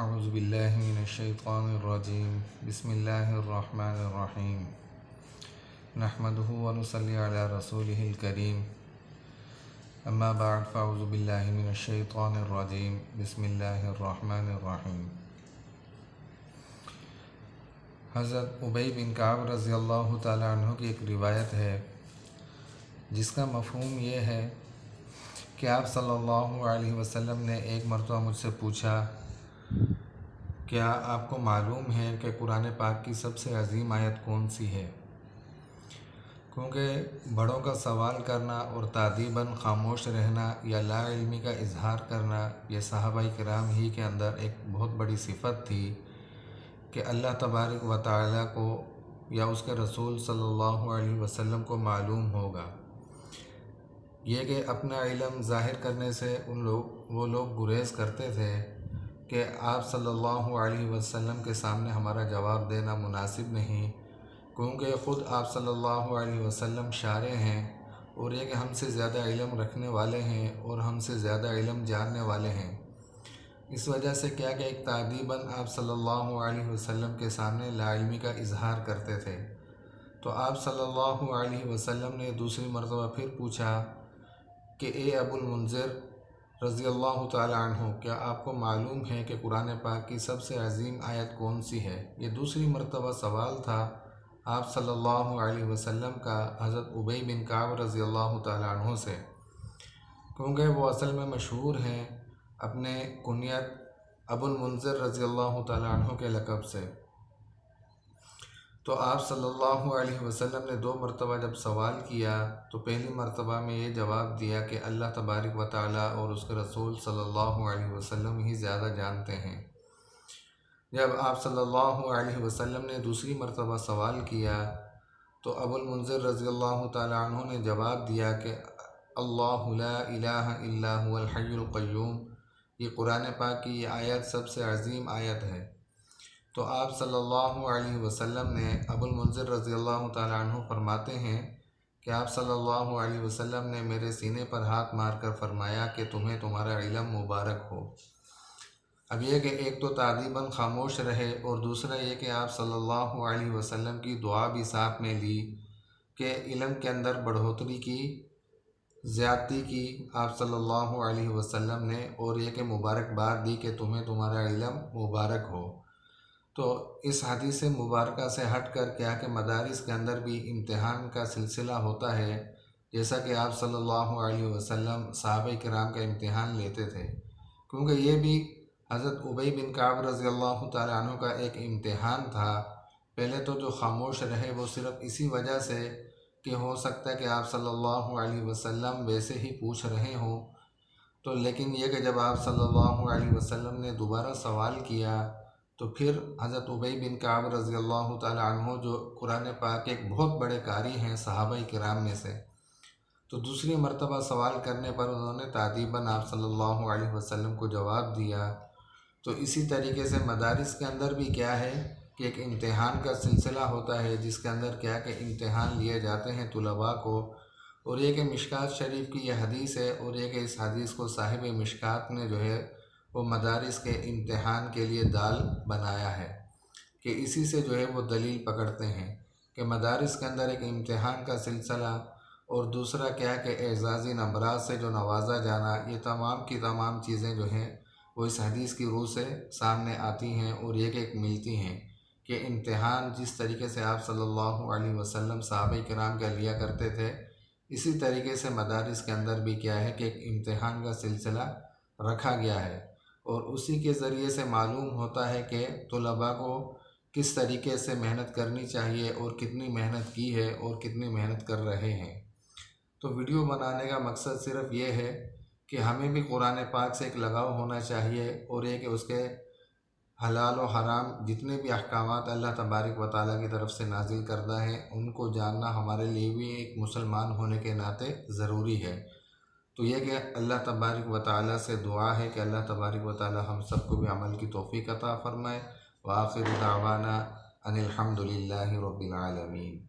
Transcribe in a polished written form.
اعوذ باللہ من الشیطان الرجیم بسم اللہ الرحمن الرحیم نحمده ونصلی علی رسولہ الکریم اما بعد فاعوذ باللہ من الشیطان الرجیم بسم اللہ الرحمن الرحیم۔ حضرت ابی بن کعب رضی اللہ تعالی عنہ کی ایک روایت ہے جس کا مفہوم یہ ہے کہ آپ صلی اللہ علیہ وسلم نے ایک مرتبہ مجھ سے پوچھا، کیا آپ کو معلوم ہے کہ قرآن پاک کی سب سے عظیم آیت کون سی ہے؟ کیونکہ بڑوں کا سوال کرنا اور تادیباً خاموش رہنا یا لا علمی کا اظہار کرنا یہ صحابہ کرام ہی کے اندر ایک بہت بڑی صفت تھی کہ اللہ تبارک و تعالیٰ کو یا اس کے رسول صلی اللہ علیہ وسلم کو معلوم ہوگا۔ یہ کہ اپنا علم ظاہر کرنے سے وہ لوگ گریز کرتے تھے کہ آپ صلی اللہ علیہ وسلم کے سامنے ہمارا جواب دینا مناسب نہیں، کیونکہ خود آپ صلی اللہ علیہ وسلم شارع ہیں اور یہ کہ ہم سے زیادہ علم رکھنے والے ہیں اور ہم سے زیادہ علم جاننے والے ہیں۔ اس وجہ سے کیا کہ ایک تادیباً آپ صلی اللہ علیہ وسلم کے سامنے لا علمی کا اظہار کرتے تھے۔ تو آپ صلی اللہ علیہ وسلم نے دوسری مرتبہ پھر پوچھا کہ اے ابو المنذر رضی اللہ تعالی عنہ، کیا آپ کو معلوم ہے کہ قرآن پاک کی سب سے عظیم آیت کون سی ہے؟ یہ دوسری مرتبہ سوال تھا آپ صلی اللہ علیہ وسلم کا حضرت ابی بن کعب رضی اللہ تعالی عنہ سے، کیونکہ وہ اصل میں مشہور ہیں اپنے کنیت ابو المنذر رضی اللہ تعالی عنہ کے لقب سے۔ تو آپ صلی اللہ علیہ وسلم نے دو مرتبہ جب سوال کیا تو پہلی مرتبہ میں یہ جواب دیا کہ اللہ تبارک و تعالیٰ اور اس کے رسول صلی اللہ علیہ وسلم ہی زیادہ جانتے ہیں۔ جب آپ صلی اللہ علیہ وسلم نے دوسری مرتبہ سوال کیا تو ابو المنذر رضی اللہ تعالی عنہ نے جواب دیا کہ اللہ لا الہ الا هو الحی القیوم، یہ قرآن پاک کی یہ آیت سب سے عظیم آیت ہے۔ تو آپ صلی اللہ علیہ وسلم نے ابو المنذر رضی اللہ تعالی عنہ فرماتے ہیں کہ آپ صلی اللہ علیہ وسلم نے میرے سینے پر ہاتھ مار کر فرمایا کہ تمہیں تمہارا علم مبارک ہو۔ اب یہ کہ ایک تو تادیباً خاموش رہے اور دوسرا یہ کہ آپ صلی اللہ علیہ وسلم کی دعا بھی ساتھ میں لی کہ علم کے اندر بڑھوتری کی، زیادتی کی آپ صلی اللہ علیہ وسلم نے، اور یہ کہ مبارکباد دی کہ تمہیں تمہارا علم مبارک ہو۔ تو اس حدیث مبارکہ سے ہٹ کر کیا کہ مدارس کے اندر بھی امتحان کا سلسلہ ہوتا ہے، جیسا کہ آپ صلی اللہ علیہ وسلم صحابہ کرام کا امتحان لیتے تھے، کیونکہ یہ بھی حضرت ابی بن کعب رضی اللہ تعالی عنہ کا ایک امتحان تھا۔ پہلے تو جو خاموش رہے وہ صرف اسی وجہ سے کہ ہو سکتا ہے کہ آپ صلی اللہ علیہ وسلم ویسے ہی پوچھ رہے ہوں، تو لیکن یہ کہ جب آپ صلی اللہ علیہ وسلم نے دوبارہ سوال کیا تو پھر حضرت ابی بن کعب رضی اللہ تعالی عنہ جو قرآن پاک کے ایک بہت بڑے قاری ہیں صحابہ کرام میں سے، تو دوسری مرتبہ سوال کرنے پر انہوں نے تادیباً آپ صلی اللہ علیہ وسلم کو جواب دیا۔ تو اسی طریقے سے مدارس کے اندر بھی کیا ہے کہ ایک امتحان کا سلسلہ ہوتا ہے، جس کے اندر کیا کہ امتحان لیے جاتے ہیں طلباء کو، اور یہ کہ مشکوٰۃ شریف کی یہ حدیث ہے، اور یہ کہ اس حدیث کو صاحب مشکوٰۃ نے جو ہے وہ مدارس کے امتحان کے لیے دال بنایا ہے کہ اسی سے جو ہے وہ دلیل پکڑتے ہیں کہ مدارس کے اندر ایک امتحان کا سلسلہ، اور دوسرا کیا کہ اعزازی نمرات سے جو نوازا جانا، یہ تمام کی تمام چیزیں جو ہیں وہ اس حدیث کی روح سے سامنے آتی ہیں، اور یہ کہ ایک ملتی ہیں کہ امتحان جس طریقے سے آپ صلی اللہ علیہ وسلم صحابہ کرام کا لیا کرتے تھے، اسی طریقے سے مدارس کے اندر بھی کیا ہے کہ ایک امتحان کا سلسلہ رکھا گیا ہے، اور اسی کے ذریعے سے معلوم ہوتا ہے کہ طلباء کو کس طریقے سے محنت کرنی چاہیے اور کتنی محنت کی ہے اور کتنی محنت کر رہے ہیں۔ تو ویڈیو بنانے کا مقصد صرف یہ ہے کہ ہمیں بھی قرآن پاک سے ایک لگاؤ ہونا چاہیے، اور یہ کہ اس کے حلال و حرام جتنے بھی احکامات اللہ تبارک و تعالیٰ کی طرف سے نازل کردہ ہیں ان کو جاننا ہمارے لیے بھی ایک مسلمان ہونے کے ناطے ضروری ہے۔ تو یہ کہ اللہ تبارک و تعالیٰ سے دعا ہے کہ اللہ تبارک و تعالیٰ ہم سب کو بھی عمل کی توفیق عطا فرمائے۔ وآخر دعوانا ان الحمد للہ رب العالمین۔